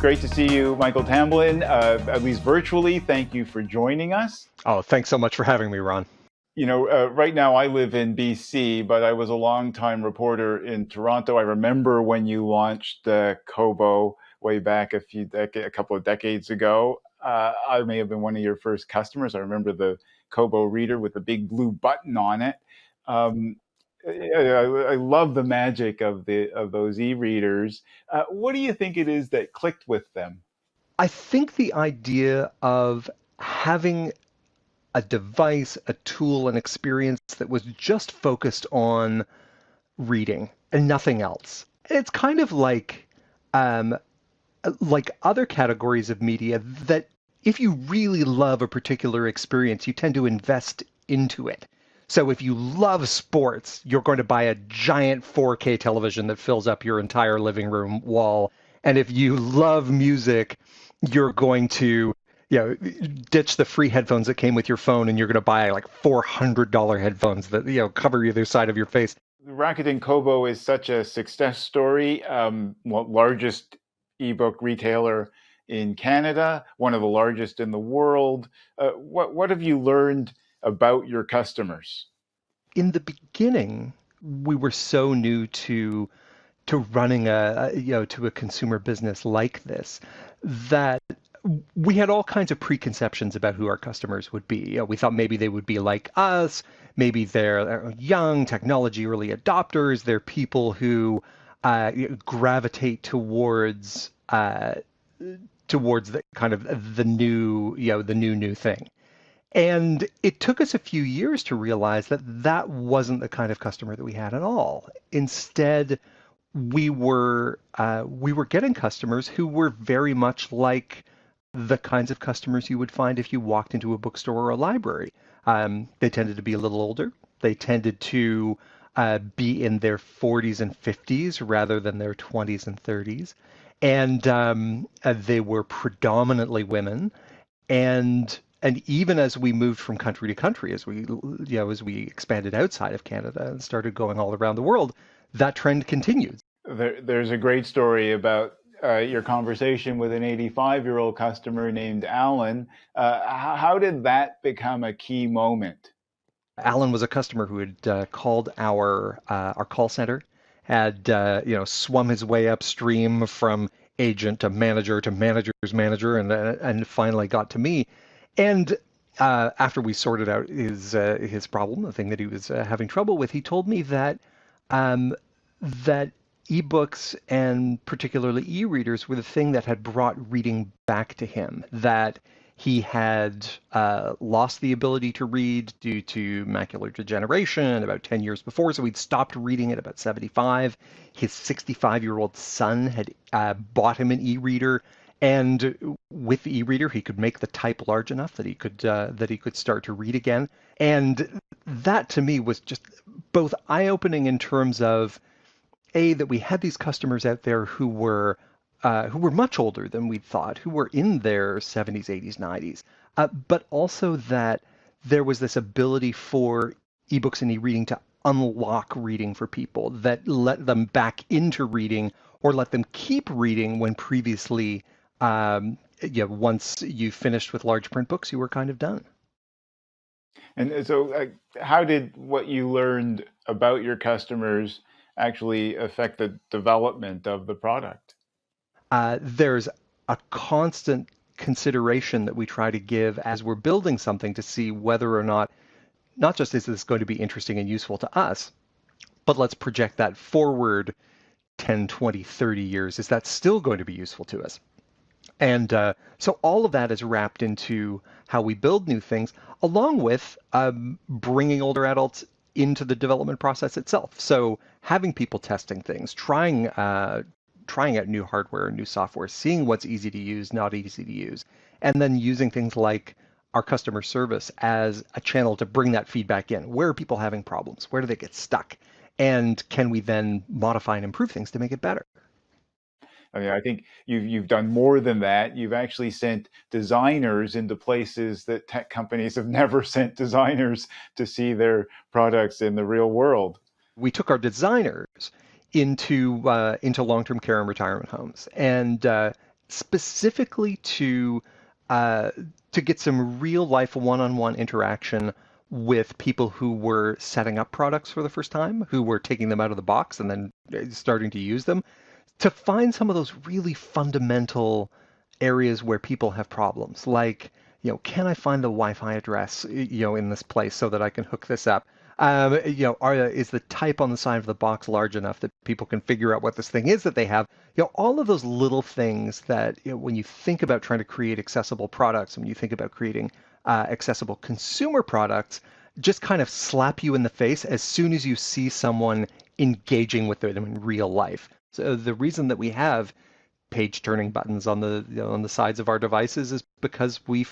Great to see you, Michael Tamblyn, at least virtually. Thank you for joining us. Oh, thanks so much for having me, Ron. Right now I live in BC, but I was a longtime reporter in Toronto. I remember when you launched Kobo way back a couple of decades ago. I may have been one of your first customers. I remember the Kobo reader with the big blue button on it. Um, I love the magic of those e-readers. What do you think it is that clicked with them? I think the idea of having a device, a tool, an experience that was just focused on reading and nothing else. It's kind of like other categories of media that if you really love a particular experience, you tend to invest into it. So if you love sports, you're going to buy a giant 4K television that fills up your entire living room wall. And if you love music, you're going to ditch the free headphones that came with your phone and you're going to buy like $400 headphones that, cover either side of your face. Rakuten Kobo is such a success story. Largest ebook retailer in Canada, one of the largest in the world. What have you learned about your customers? In the beginning, we were so new to running to a consumer business like this that we had all kinds of preconceptions about who our customers would be. We thought maybe they would be like us, maybe they're young technology early adopters, they're people who gravitate towards the kind of the new, the new thing. And it took us a few years to realize that that wasn't the kind of customer that we had at all. Instead, we were getting customers who were very much like the kinds of customers you would find if you walked into a bookstore or a library. They tended to be a little older. They tended to be in their 40s and 50s rather than their 20s and 30s. And they were predominantly women. And even as we moved from country to country, as we expanded outside of Canada and started going all around the world, that trend continued. There's a great story about your conversation with an 85-year-old customer named Alan. How did that become a key moment? Alan was a customer who had called our call center, had swum his way upstream from agent to manager's manager, and finally got to me. And after we sorted out his problem, the thing that he was having trouble with, he told me that ebooks and particularly e-readers were the thing that had brought reading back to him, that he had lost the ability to read due to macular degeneration about 10 years before, so he'd stopped reading at about 75. His 65-year-old son had bought him an e-reader, and with the e-reader, he could make the type large enough that he could start to read again. And that to me was just both eye-opening in terms of that we had these customers out there who were much older than we'd thought, who were in their 70s, 80s, 90s, but also that there was this ability for ebooks and e-reading to unlock reading for people, that let them back into reading or let them keep reading when previously, once you finished with large print books, you were kind of done. And so, how did what you learned about your customers actually affect the development of the product? There's a constant consideration that we try to give as we're building something to see whether or not just is this going to be interesting and useful to us, but let's project that forward 10, 20, 30 years. Is that still going to be useful to us? And so all of that is wrapped into how we build new things, along with bringing older adults into the development process itself. So having people testing things, trying out new hardware, new software, seeing what's easy to use, not easy to use, and then using things like our customer service as a channel to bring that feedback in. Where are people having problems? Where do they get stuck? And can we then modify and improve things to make it better? I mean, I think you've done more than that. You've actually sent designers into places that tech companies have never sent designers to see their products in the real world. We took our designers into long-term care and retirement homes and specifically uh, to get some real life one-on-one interaction with people who were setting up products for the first time, who were taking them out of the box and then starting to use them, to find some of those really fundamental areas where people have problems, like, can I find the Wi-Fi address, in this place so that I can hook this up? Is the type on the side of the box large enough that people can figure out what this thing is that they have? All of those little things that, when you think about trying to create accessible products, when you think about creating accessible consumer products, just kind of slap you in the face as soon as you see someone engaging with them in real life. So the reason that we have page turning buttons on the sides of our devices is because we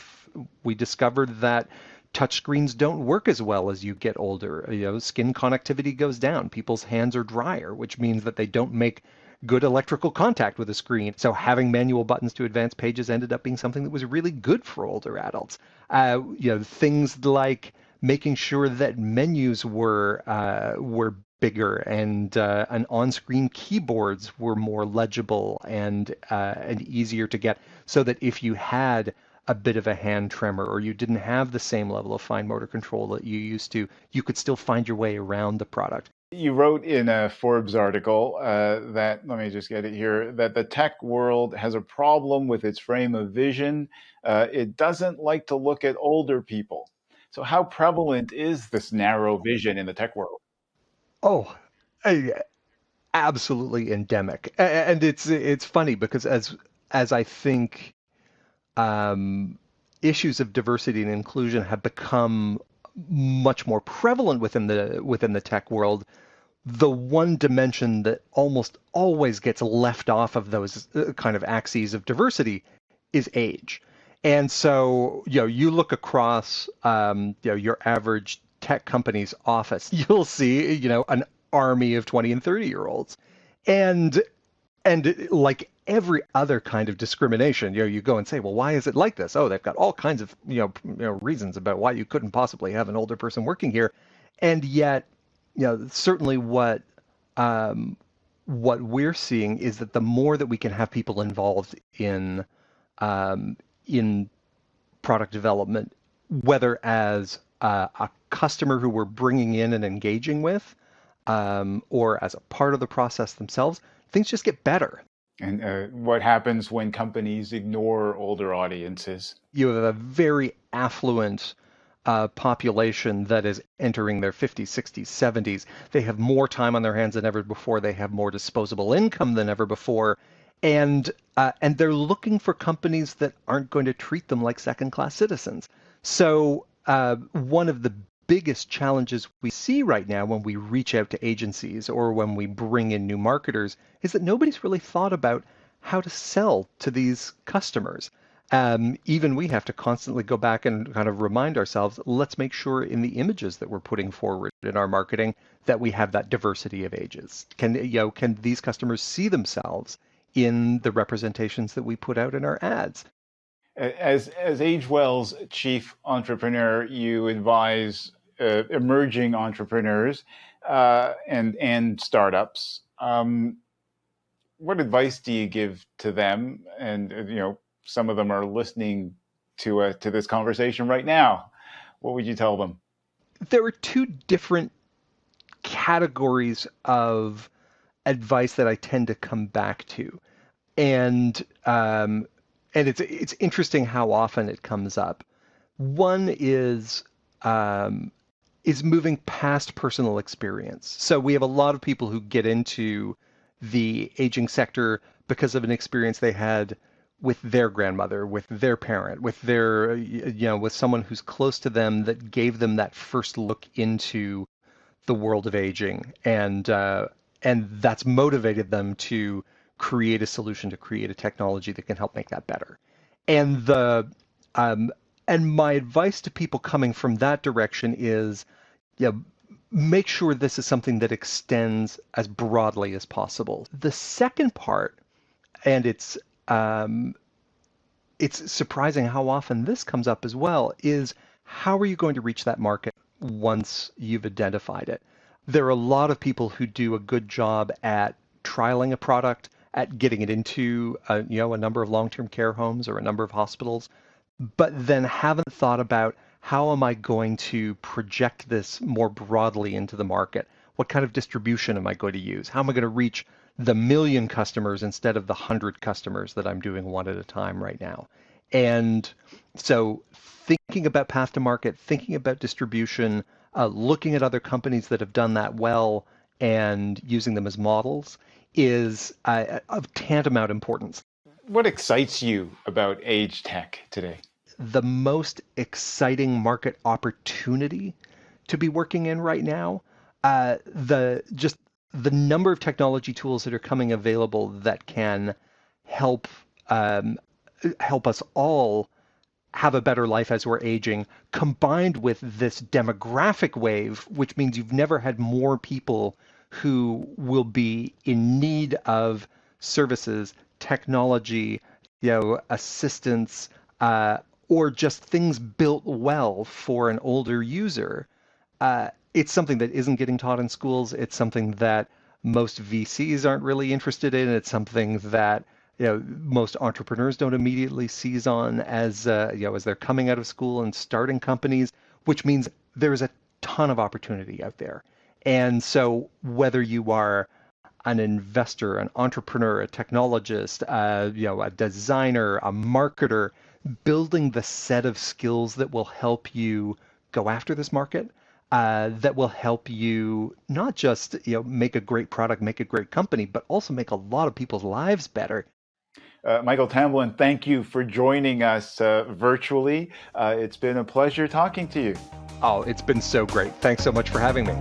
discovered that touchscreens don't work as well as you get older. Skin connectivity goes down. People's hands are drier, which means that they don't make good electrical contact with a screen. So having manual buttons to advance pages ended up being something that was really good for older adults. Things like making sure that menus were bigger and on-screen keyboards were more legible and easier to get, so that if you had a bit of a hand tremor or you didn't have the same level of fine motor control that you used to, you could still find your way around the product. You wrote in a Forbes article that, let me just get it here, that the tech world has a problem with its frame of vision. It doesn't like to look at older people. So, how prevalent is this narrow vision in the tech world? Oh, absolutely endemic. And it's funny because as I think um, issues of diversity and inclusion have become much more prevalent within the tech world, the one dimension that almost always gets left off of those kind of axes of diversity is age. And so, you look across, your average tech company's office, you'll see, an army of 20 and 30-year-olds. And like every other kind of discrimination, you go and say, well, why is it like this? Oh, they've got all kinds of, reasons about why you couldn't possibly have an older person working here. And yet, certainly what we're seeing is that the more that we can have people involved um, in product development, whether as a customer who we're bringing in and engaging with, or as a part of the process themselves, things just get better. And what happens when companies ignore older audiences? You have a very affluent population that is entering their 50s, 60s, 70s. They have more time on their hands than ever before. They have more disposable income than ever before. And they're looking for companies that aren't going to treat them like second-class citizens. So one of the biggest challenges we see right now when we reach out to agencies or when we bring in new marketers is that nobody's really thought about how to sell to these customers. Even we have to constantly go back and kind of remind ourselves, let's make sure in the images that we're putting forward in our marketing that we have that diversity of ages. Can these customers see themselves in the representations that we put out in our ads? As AgeWell's chief entrepreneur, you advise emerging entrepreneurs and startups. What advice do you give to them? And some of them are listening to this conversation right now. What would you tell them? There are two different categories of advice that I tend to come back to, and it's interesting how often it comes up. One um, is moving past personal experience. So we have a lot of people who get into the aging sector because of an experience they had with their grandmother, with their parent, with someone who's close to them that gave them that first look into the world of aging, and that's motivated them to create a solution, to create a technology that can help make that better. And the um, and my advice to people coming from that direction is, yeah, make sure this is something that extends as broadly as possible. The second part, and um, it's surprising how often this comes up as well, is how are you going to reach that market once you've identified it? There are a lot of people who do a good job at trialing a product at getting it into a number of long-term care homes or a number of hospitals, but then haven't thought about how am I going to project this more broadly into the market? What kind of distribution am I going to use? How am I going to reach the million customers instead of the 100 customers that I'm doing one at a time right now? And so thinking about path to market, thinking about distribution, looking at other companies that have done that well and using them as models is of tantamount importance. What excites you about age tech today? The most exciting market opportunity to be working in right now. The number of technology tools that are coming available that can help um, help us all have a better life as we're aging, combined with this demographic wave, which means you've never had more people who will be in need of services, technology, assistance, uh, or just things built well for an older user. It's something that isn't getting taught in schools. It's something that most VCs aren't really interested in. It's something that most entrepreneurs don't immediately seize on as as they're coming out of school and starting companies, which means there's a ton of opportunity out there. And so whether you are an investor, an entrepreneur, a technologist, a designer, a marketer, building the set of skills that will help you go after this market, that will help you not just make a great product, make a great company, but also make a lot of people's lives better. Michael Tamblyn, thank you for joining us virtually. It's been a pleasure talking to you. Oh, it's been so great. Thanks so much for having me.